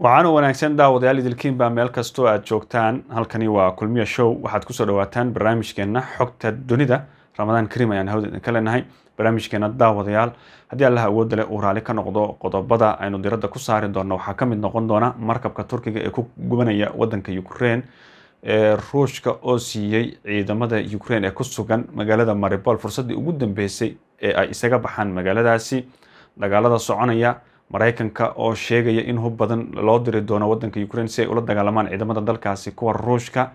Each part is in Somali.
waxaana wanaagsan daawadayaal idilkiin baa meel kastoo aad joogtaan. Halkani waa Kulmiye Show. waxaad ku soo dhawaataan barnaamijkeena xogta dunida. Ramadaan Kariim ayaan hawada idinka leenahay. barnaamijkeena daawadayaal haddii Allah awood leh uu raali ka noqdo qodobada aynu diradda ku saari doono waxaa ka mid noqon doona markabka Turkiga ee ku gubanaya wadanka Ukraine Ruushka oo siiyay ciidamada Ukraine ee ku sugan magaalada Mariupol fursadii ugu dambeysay ee ay isaga baxaan magaaladaasi. dagaalada soconaya Mareykanka oo sheegaya in hub badan loo diri doono wadanka Ukraine si ay ula dagaalamaan ciidamada dalkaasi kuwa Ruushka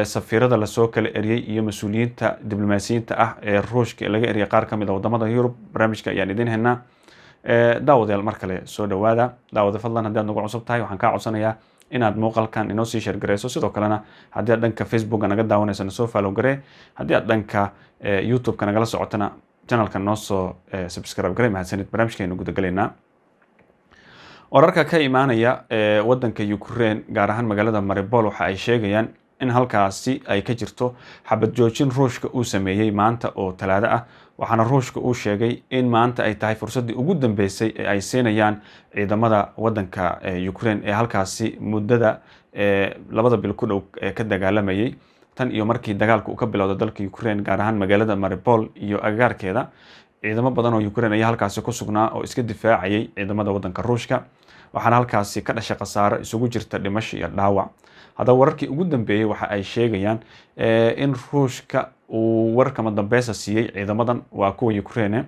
safiirada la soo kala eriyay iyo mas'uuliyiinta diblomaasiyiinta ah ee Ruushka laga eriyay qaar ka mid ah wadamada Yurub. barnaamijka ayaan idin haynaa daawadayaal mar kale soo dhawaada. daawada fadlan haddii aad nagu cusub tahay waxaan kaa codsanayaa inaad muuqaalkan inoo sii share gareyso, sidoo kalena haddii aad dhanka Facebook naga daawanayso soo follow garee, haddii aad dhanka YouTube ka nagala socotana channelka noo soo subscribe garee. mahadsanid. barnaamijkeenu guda galeynaa wararka ka imaanaya wadanka Ukraine gaar ahaan magaalada Mariupol waxa ay sheegayaan in halkaasi ay ka jirto xabad joojin Ruushka uu sameeyay maanta oo Talaado ah. waxaana Ruushka uu sheegay in maanta ay tahay fursadii ugu dambeysay ee ay siinayaan ciidamada wadanka Ukraine ee halkaasi muddada labada bil ku dhow ka dagaalamayay tan iyo markii dagaalku uu ka bilowday dalka Ukraine gaar ahaan magaalada Mariupol iyo agagaarkeeda. ciidamo badan oo Ukraine ayaa halkaasi ku sugnaa oo iska difaacayay ciidamada wadanka Ruushka, waxaana halkaasi ka dhashay khasaaro isugu jirta dhimasho iyo dhaawac. haddaba wararkii ugu dambeeyay waxa ay sheegayaan in Ruushka uu warkama dambaysa siiyay ciidamadan waa kuwa Ukraine.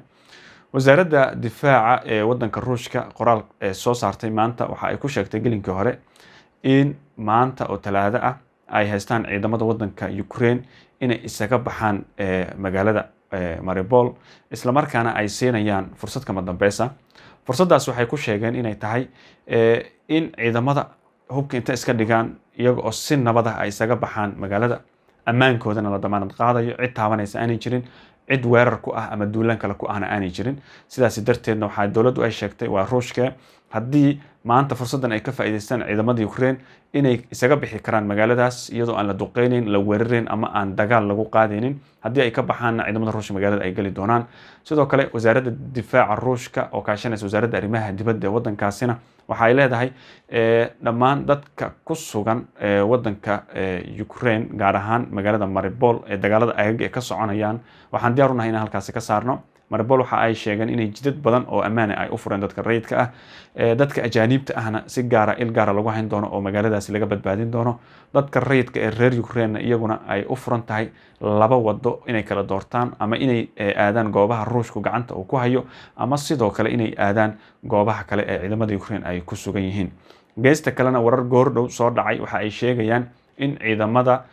wasaaradda difaaca ee wadanka Ruushka qoraal soo saartay maanta waxa ay ku sheegtay gelinkii hore in maanta oo Talaado ah ay haystaan ciidamada wadanka Ukraine inay isaga baxaan magaalada Mariupol isla markaana ay siinayaan fursad kama dambaysa. fursadaas waxay ku sheegeen inay tahay in ciidamada hubka inta iska dhigaan iyaga oo si nabad ah ay isaga baxaan magaalada, ammaankoodana la damaanad qaadayo, cid taabanaysa aanay jirin, cid weerar ku ah ama duulaan kale ku ahna aanay jirin. sidaas darteedna waxaa dowladdu ay sheegtay waa Ruushka haddii maanta fursadan ay ka faa'iideystaan ciidamada Ukraine inay isaga bixi karaan magaaladaas iyadoo aan la duqeynin, la weerarin ama aan dagaal lagu qaadaynin. haddii ay ka baxaan ciidamada Ruushka magaalada ay gali doonaan. sidoo kale wasaaradda difaaca Ruushka oo kaashanaysa wasaaradda arrimaha dibadda ee wadankaasina waxa ay leedahay dhammaan dadka ku sugan wadanka Ukraine gaar ahaan magaalada Mariupol ee dagaalada ayaga ka soconayaan waxaan diyaar u nahay in halkaasi ka saarno. Mariupol waxa ay sheegeen inay jidad badan oo ammaan ay u fureen dadka rayidka ah, dadka ajaanibta ahna si gaara il gaara lagu hayn doono oo magaaladaasi laga badbaadin doono. dadka rayidka ee reer Ukraine iyaguna ay u furan tahay laba wado inay kala doortaan, ama inay aadaan goobaha Ruushku gacanta uu ku hayo ama sidoo kale inay aadaan goobaha kale ee ciidamada Ukraine ay ku sugan yihiin. geesta kalena warar goordhow soo dhacay waxa ay sheegayaan in ciidamada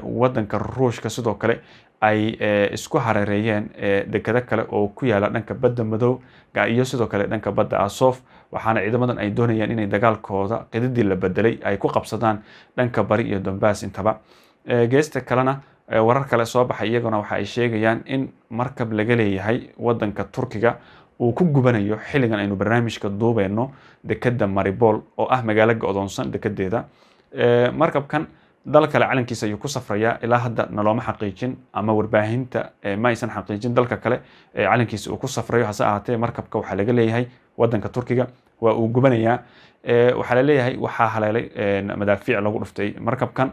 wadanka Ruushka sidoo kale ay isku hareereeyeen dekedo kale oo ku yaala dhanka badda madow iyo sidoo kale dhanka badda Azov. waxaana ciidamadan ay doonayaan inay dagaalkooda qididii la bedelay ay ku qabsadaan dhanka bari iyo Donbass intaba. geesta kalena warar kale soo baxay iyaguna waxa ay sheegayaan in markab laga leeyahay wadanka Turkiga uu ku gubanayo xilligan aynu barnaamijka duubeyno dekeda Mariupol oo ah magaalo go'doonsan dekedeeda. markabkan dal kale calankiisa ayuu ku safraya ilaa hadda nalooma xaqiijin ama warbaahinta ma aysan xaqiijin dalka kale calankiisa uu ku safrayo. hase ahaatee markabka waxaa laga leeyahay wadanka Turkiga waa uu gubanayaa. waxaa la leeyahay waxaa haleelay madaafiic lagu dhuftay markabkan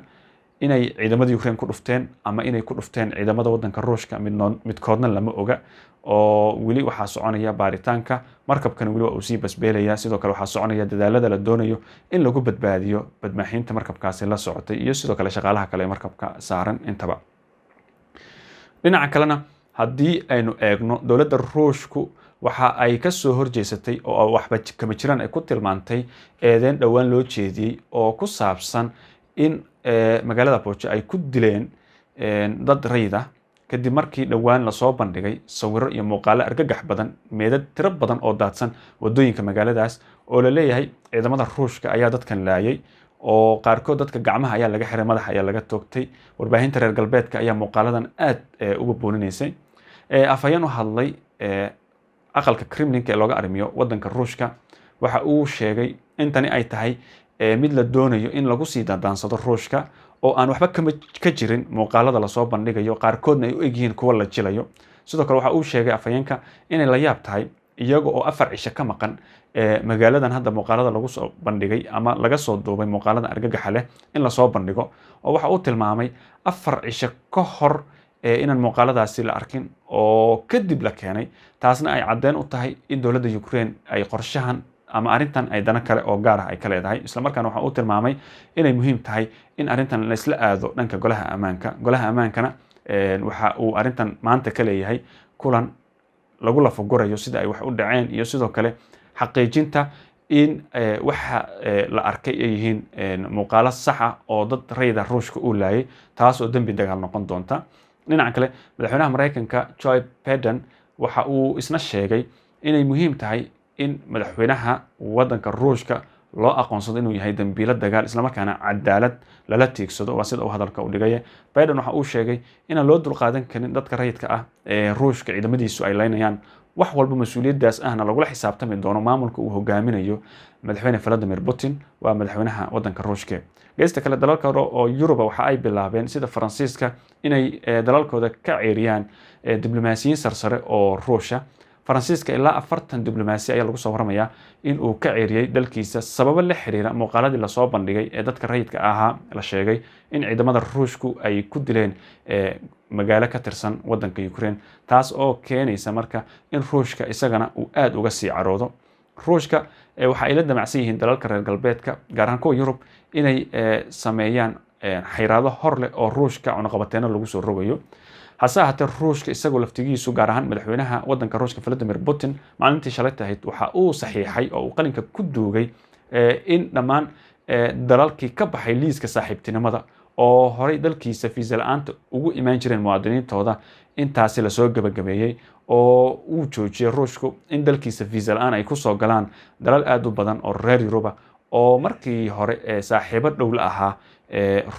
inay ciidamada Ukraine ku dhufteen ama inay ku dhufteen ciidamada wadanka Ruushka midkoodna lama oga oo weli waxaa soconaya baaritaanka. markabkan weli waa uu sii basbeelaya. sidoo kale waxaa soconaya dadaalada la doonayo in lagu badbaadiyo badmaaxinta markabkaasi la socotay iyo sidoo kale shaqaalaha kale ee markabka saaran intaba. dhinaca kalena haddii aynu eegno dowladda Ruushku waxa ay ka soo horjeesatay oo waxba kama jiraan ay ku tilmaantay eedeyn dhowaan loo jeediyey oo ku saabsan in magaalada Boja ay ku dileen dad rayid ah kadib markii dhowaan la soo bandhigay sawirro iyo muuqaalo argagax badan, meedad tiro badan oo daadsan wadooyinka magaaladaas oo la leeyahay ciidamada Ruushka ayaa dadkan laayay oo qaarkood dadka gacmaha ayaa laga xiray, madaxa ayaa laga toogtay. warbaahinta reer galbeedka ayaa muuqaaladan aad uga booninaysay. afhayeen u hadlay aqalka Kremlinka ee looga arrimiyo wadanka Ruushka waxa uu sheegay in tani ay tahay mid la doonayo in lagu sii dadaansado Ruushka oo aan waxba ka jirin muuqaalada la soo bandhigayo, qaarkoodna ay u egyihiin kuwa la jilayo. sidoo kale waxa uu sheegay afhayeenka inay la yaab tahay iyaga oo 4 cisho ka maqan magaaladan hadda muuqaalada lagu soo bandhigay ama laga soo duubay muuqaalada argagaxa leh in la soo bandhigo oo waxa uu tilmaamay 4 cisho ka hor inaan muuqaaladaasi la arkin oo kadib la keenay taasna ay caddeyn u tahay in dowladda Ukraine ay qorshahan ama arrintan ay dana kale oo gaar ah ay ka leedahay isla markaana waxa uu tilmaamay inay muhiim tahay in arrintan la isla aado dhanka golaha ammaankana waxa uu arrintan maanta ka leeyahay kulan lagu lafagurayo sida ay wax u dhaceen iyo sidoo kale xaqiijinta in waxa la arkay ay yihiin muuqaalo sax ah oo dad rayida Ruushka u laayay taas oo dambi dagaal noqon doonta dhinaca kale madaxweynaha Mareykanka Joe Biden waxa uu isna sheegay inay muhiim tahay in madaxweynaha waddanka Ruushka loo aqoonsado inuu yahay dambiile dagaal isla markaana cadaalad lala tiigsado waa sida uu hadalka u dhigay Biden waxa uu sheegay in loo dulqaadan karin dadka rayidka ah ee Ruushka ciidamadiisu ay leynayaan wax walba mas'uuliyadaas ahna lagula xisaabtami doono maamulka uu hogaaminayo madaxweyne Vladimir Putin waa madaxweynaha waddanka Ruushka geesta kale dalalka oo Yurub waxa ay bilaabeen sida Faransiiska inay dalalkooda ka ceeriyaan diblomaasiyiin sarsare oo Ruusha Faransiiska ilaa 40 diblomaasi ayaa lagu soo waramayaa in uu ka ceeriyay dalkiisa sababo la xiriira muuqaaladii la soo bandhigay ee dadka rayidka ahaa la sheegay in ciidamada Ruushku ay ku dileen magaalo ka tirsan waddanka Ukraine taas oo keenaysa marka in Ruushka isagana uu aad uga sii caroodo Ruushka waxa ay la damacsan yihiin dalalka reer galbeedka gaar ahaan kuwa Yurub inay sameeyaan xayiraado hor leh oo Ruushka cunaqabateena lagu soo rogayo hase ahaatee Ruushka isagoo laftigiisu gaar ahaan madaxweynaha waddanka Ruushka Vladimir Putin maalintii shalay tahayd waxa uu saxiixay oo uu qalinka ku duugay in dhammaan dalalkii ka baxay liiska saaxiibtinimada oo horey dalkiisa fiisa la'aanta ugu imaan jireen muwaadiniintooda intaasi la soo gabagabeeyay oo uu joojiyay Ruushku in dalkiisa fiisa la'aan ay ku soo galaan dalal aad u badan oo reer Yurub oo markii hore saaxiibo dhow la ahaa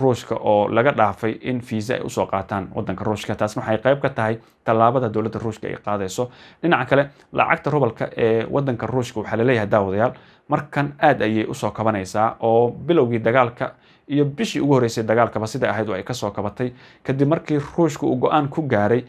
Ruushka oo laga dhaafay in fiisa ay u soo qaataan waddanka Ruushka taasna waxay qayb ka tahay tallaabada dowladda Ruushka ay qaadayso dhinaca kale lacagta rubalka ee waddanka Ruushka waxa la leeyahay daawadayaal markan aad ayay u soo kabanaysaa oo bilowgii dagaalka iyo bishii ugu horeysay dagaalkaba sida ahayd oo ay ka soo kabatay kadib markii Ruushka uu go'aan ku gaaray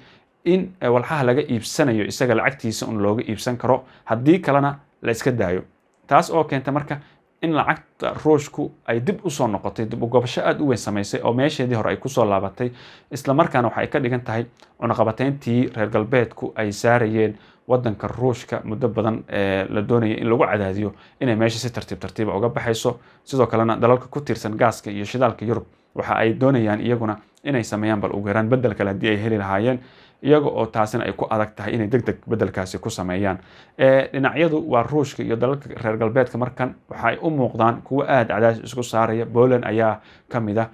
in walxaha laga iibsanayo isaga lacagtiisa un looga iibsan karo haddii kalena la iska daayo taas oo keenta marka in lacagta Ruushku ay dib u soo noqotay dib u gobasho aad u weyn samaysay oo meesheedii hore ay ku soo laabatay isla markaana waxa ay ka dhigan tahay cunaqabateyntii reer galbeedku ay saarayeen waddanka Ruushka muddo badan la doonayay in lagu cadaadiyo inay meesha si tartiib uga baxayso sidoo kalena dalalka ku tiirsan gaaska iyo shidaalka Yurub waxa ay doonayaan iyaguna inay sameeyaan bal ugu yaraan bedel kale haddii ay heli lahaayeen iyaga oo taasina ay ku adag tahay inay degdeg bedelkaasi ku sameeyaan dhinacyadu waa Ruushka iyo dalalka reer galbeedka markan waxa ay u muuqdaan kuwa aad cadaadis isku saaraya Poland ayaa kamid ah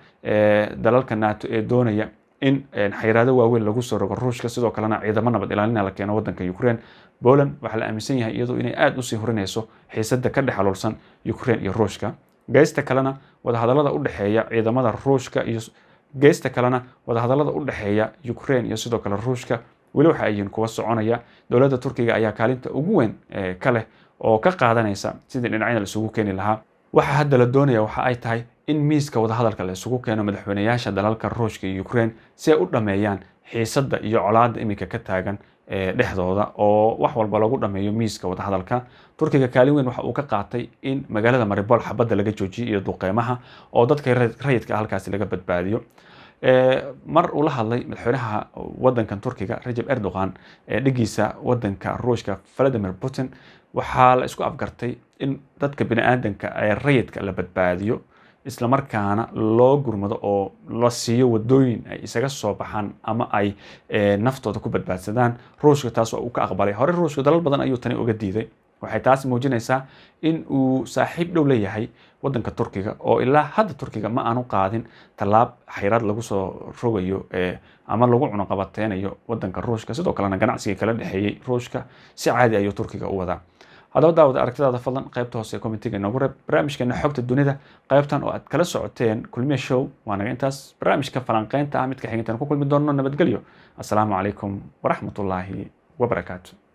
dalalka NATO ee doonaya in xayiraado waaweyn lagu soo rogo Ruushka sidoo kalena ciidamo nabad ilaalin la keeno waddanka Ukraine Poland waxa la aaminsan yahay iyadoo inay aad u sii horinayso xiisadda ka dhaxalulsan Ukraine iyo Ruushka geesta kalena wadahadallada u dhaxeeya ciidamada Ruushka iyo geesta kalena wadahadallada u dhaxeeya Ukraine iyo sidoo kale Ruushka weli waxa ay yihiin kuwa soconaya dowladda Turkiga ayaa kaalinta ugu weyn ka leh oo ka qaadanaysa sidii dhinacyada la isugu keeni lahaa waxa hadda la doonaya waxa ay tahay in miiska wadahadalka la isugu keeno madaxweynayaasha dalalka Ruushka iyo Ukraine si ay u dhameeyaan xiisadda iyo colaadda imika ka taagan dhexdooda oo wax walba lagu dhameeyo miiska wadahadalka Turkiga kaalin weyn waxa uu ka qaatay in magaalada Mariupol xabadda laga joojiyo iyo duqeymaha oo dadka rayidka halkaasi laga badbaadiyo mar uu la hadlay madaxweynaha waddankan Turkiga Recep Erdogan dhigiisa waddanka Ruushka Vladimir Putin waxaa la isku afgartay in dadka bini'aadanka ee rayidka la badbaadiyo isla markaana loo gurmado oo la siiyo wadooyin ay isaga soo baxaan ama ay naftooda ku badbaadsadaan Ruushka taas oo uu ka aqbalay hore Ruushka dalal badan ayuu tani uga diiday waxay taas muujinaysaa in uu saaxiib dhow leeyahay waddanka Turkiga oo ilaa hadda Turkiga ma aanu qaadin talaab xayiraad lagu soo rogayo ama lagu cunaqabateynayo waddanka Ruushka sidoo kalena ganacsiga kala dhaxeeyay Ruushka si caadi ayuu Turkiga u wadaa haddaba daawada aragtidaada fadlan qaybta hoose ee commentiga inoogu reeb barnaamijkeena xogta dunida qaybtan oo aad kala socoteen kulmiye show waa naga intaas barnaamijka falanqeynta ah midka xigeentan ku kulmi doono nabadgelyo assalaamu calaykum waraxmatullaahi wabarakaatu